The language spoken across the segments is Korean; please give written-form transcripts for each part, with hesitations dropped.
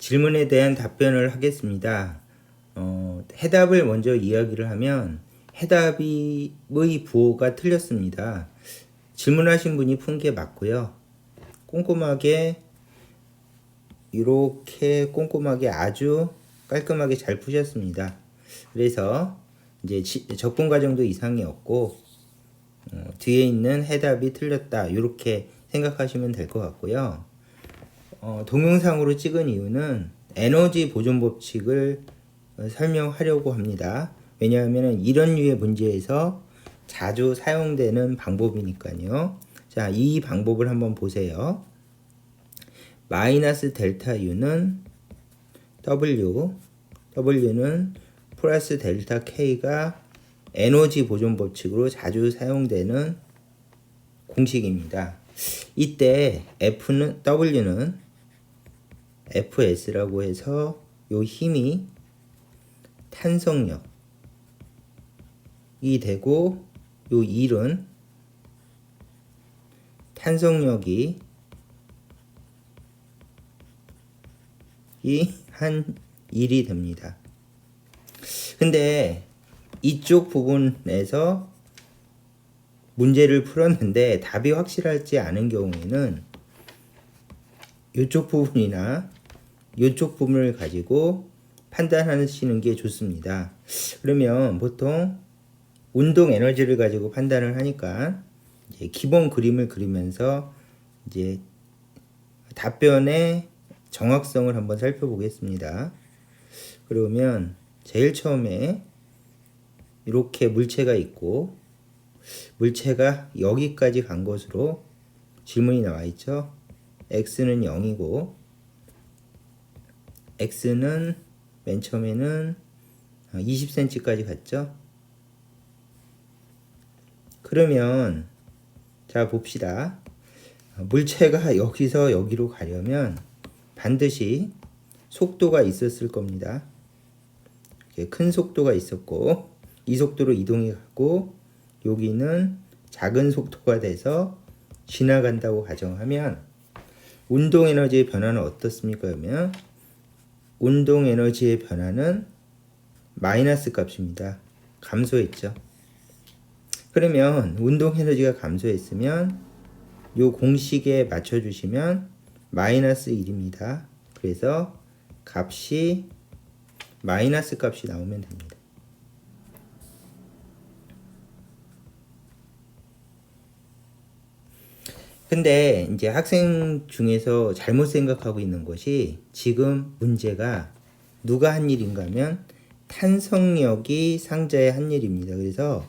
질문에 대한 답변을 하겠습니다. 해답을 먼저 이야기를 하면 해답의 부호가 틀렸습니다. 질문하신 분이 푼 게 맞고요. 꼼꼼하게 이렇게 꼼꼼하게 아주 깔끔하게 잘 푸셨습니다. 그래서 이제 접근 과정도 이상이 없고 뒤에 있는 해답이 틀렸다 이렇게 생각하시면 될 것 같고요. 동영상으로 찍은 이유는 에너지 보존 법칙을 설명하려고 합니다. 왜냐하면 이런 류의 문제에서 자주 사용되는 방법이니까요. 자, 이 방법을 한번 보세요. 마이너스 델타 U는 W는 플러스 델타 K가 에너지 보존 법칙으로 자주 사용되는 공식입니다. 이때 W는 FS라고 해서 요 힘이 탄성력이 되고 요 1은 탄성력이 한 1이 됩니다. 근데 이쪽 부분에서 문제를 풀었는데 답이 확실하지 않은 경우에는 이쪽 부분이나 이쪽 부분을 가지고 판단하시는 게 좋습니다. 그러면 보통 운동 에너지를 가지고 판단을 하니까 이제 기본 그림을 그리면서 이제 답변의 정확성을 한번 살펴보겠습니다. 그러면 제일 처음에 이렇게 물체가 있고 물체가 여기까지 간 것으로 질문이 나와 있죠. x는 0이고 x는 맨 처음에는 20cm까지 갔죠. 그러면 자 봅시다. 물체가 여기서 여기로 가려면 반드시 속도가 있었을 겁니다. 큰 속도가 있었고 이 속도로 이동이 가고 여기는 작은 속도가 돼서 지나간다고 가정하면 운동 에너지의 변화는 어떻습니까? 그러면 운동 에너지의 변화는 마이너스 값입니다. 감소했죠. 그러면 운동 에너지가 감소했으면 이 공식에 맞춰주시면 마이너스 1입니다. 그래서 값이 마이너스 값이 나오면 됩니다. 근데 이제 학생 중에서 잘못 생각하고 있는 것이 지금 문제가 누가 한 일인가 하면 탄성력이 상자의 한 일입니다. 그래서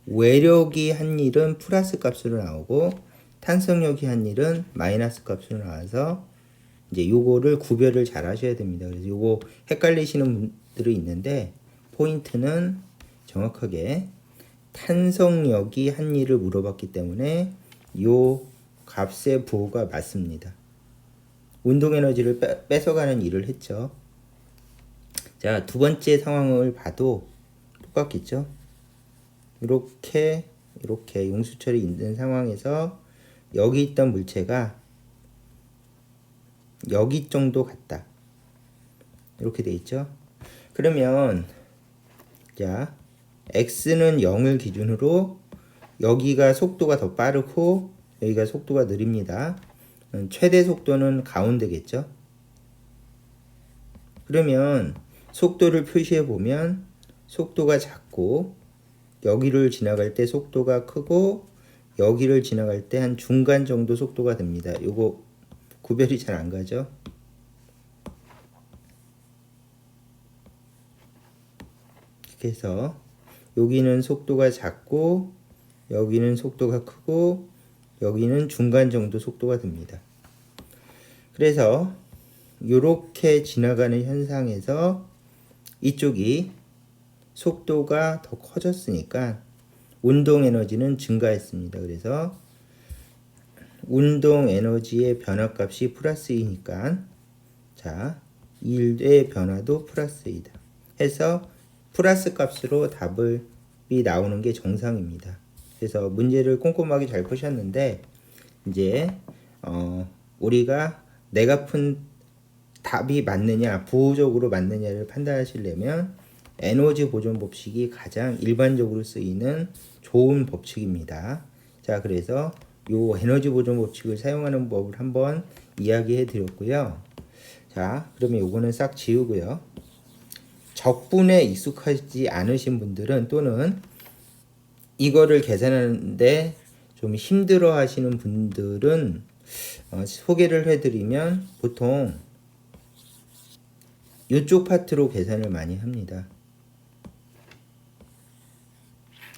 외력이 한 일은 플러스 값으로 나오고 탄성력이 한 일은 마이너스 값으로 나와서 이제 요거를 구별을 잘 하셔야 됩니다. 그래서 요거 헷갈리시는 분들이 있는데 포인트는 정확하게 탄성력이 한 일을 물어봤기 때문에 요 값의 부호가 맞습니다. 운동 에너지를 뺏어가는 일을 했죠. 자, 두 번째 상황을 봐도 똑같겠죠. 이렇게 용수철이 있는 상황에서 여기 있던 물체가 여기 정도 갔다. 이렇게 돼 있죠. 그러면 자, x는 0을 기준으로 여기가 속도가 더 빠르고 여기가 속도가 느립니다. 최대 속도는 가운데겠죠. 그러면 속도를 표시해 보면 속도가 작고 여기를 지나갈 때 속도가 크고 여기를 지나갈 때 한 중간 정도 속도가 됩니다. 요거 구별이 잘 안 가죠. 그래서 여기는 속도가 작고 여기는 속도가 크고 여기는 중간 정도 속도가 됩니다. 그래서 이렇게 지나가는 현상에서 이쪽이 속도가 더 커졌으니까 운동 에너지는 증가했습니다. 그래서 운동 에너지의 변화값이 플러스 2니까 자 1의 변화도 플러스 2다 해서 플러스 값으로 답이 나오는 게 정상입니다. 그래서 문제를 꼼꼼하게 잘 푸셨는데 이제 우리가 내가 푼 답이 맞느냐, 부호적으로 맞느냐를 판단하시려면 에너지 보존 법칙이 가장 일반적으로 쓰이는 좋은 법칙입니다. 자, 그래서 요 에너지 보존 법칙을 사용하는 법을 한번 이야기해 드렸고요. 자, 그러면 요거는 싹 지우고요. 적분에 익숙하지 않으신 분들은 또는 이거를 계산하는데 좀 힘들어 하시는 분들은 소개를 해드리면 보통 이쪽 파트로 계산을 많이 합니다.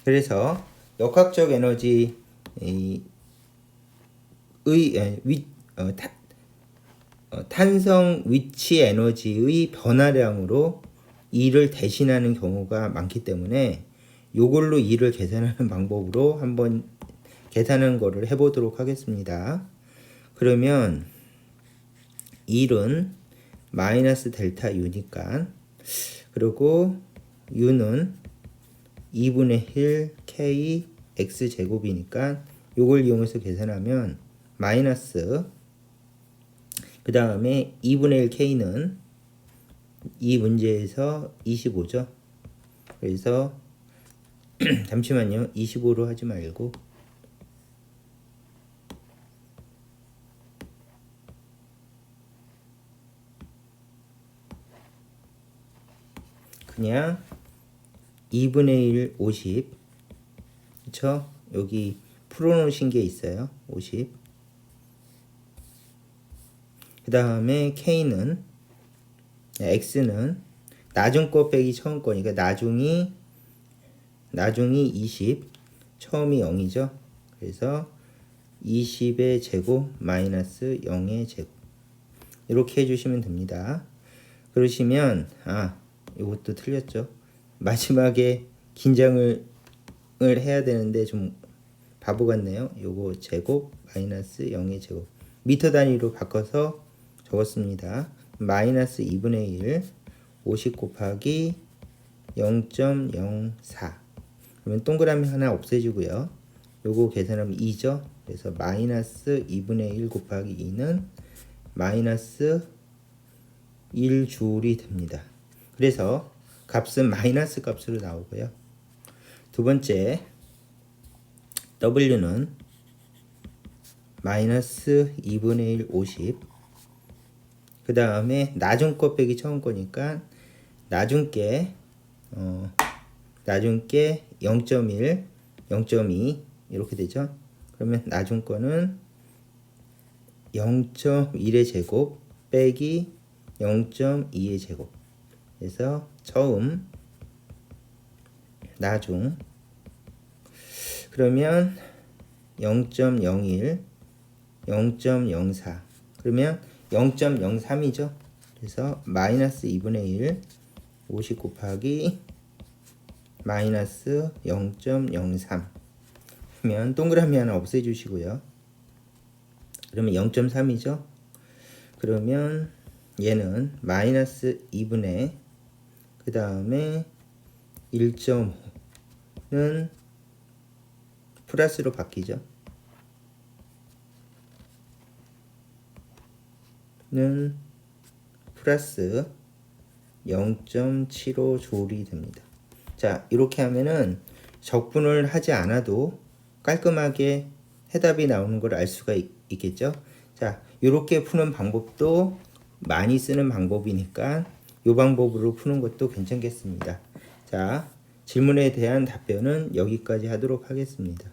그래서 역학적 에너지 탄성 위치 에너지의 변화량으로 E를 대신하는 경우가 많기 때문에 요걸로 E를 계산하는 방법으로 한번 계산하는 거를 해보도록 하겠습니다. 그러면 1은 마이너스 델타 U니까, 그리고 U는 2분의 1 K X 제곱이니까 요걸 이용해서 계산하면 마이너스, 그 다음에 2분의 1 K는 이 문제에서 25죠. 그래서 잠시만요. 25로 하지 말고 그냥 2분의 1 50, 그쵸? 여기 풀어놓으신 게 있어요. 50. 그 다음에 K는, X는 나중 거 빼기 처음 거니까 나중이 20, 처음이 0이죠. 그래서 20의 제곱 마이너스 0의 제곱, 이렇게 해주시면 됩니다. 그러시면 이것도 틀렸죠. 마지막에 긴장을 해야 되는데 좀 바보 같네요. 요거 제곱 마이너스 0의 제곱, 미터 단위로 바꿔서 적었습니다. 마이너스 2분의 1 50 곱하기 0.04, 그러면 동그라미 하나 없애주고요. 요거 계산하면 2죠. 그래서 마이너스 2분의 1 곱하기 2는 마이너스 1줄이 됩니다. 그래서 값은 마이너스 값으로 나오고요. 두 번째 W는 마이너스 2분의 1 50, 그 다음에 나중 거 빼기 처음 거니까 나중 게 0.1, 0.2 이렇게 되죠. 그러면 나중 거는 0.1의 제곱 빼기 0.2의 제곱, 그래서 처음 나중, 그러면 0.01, 0.04, 그러면 0.03이죠. 그래서 마이너스 2분의 1 50 곱하기 마이너스 0.03, 그러면 동그라미 하나 없애주시고요. 그러면 0.3이죠. 그러면 얘는 마이너스 2분의 그 다음에 1.5는 플러스로 바뀌죠. 는 플러스 0.75조울이 됩니다. 자, 이렇게 하면은 적분을 하지 않아도 깔끔하게 해답이 나오는 걸 알 수가 있겠죠. 자, 이렇게 푸는 방법도 많이 쓰는 방법이니까 이 방법으로 푸는 것도 괜찮겠습니다. 자, 질문에 대한 답변은 여기까지 하도록 하겠습니다.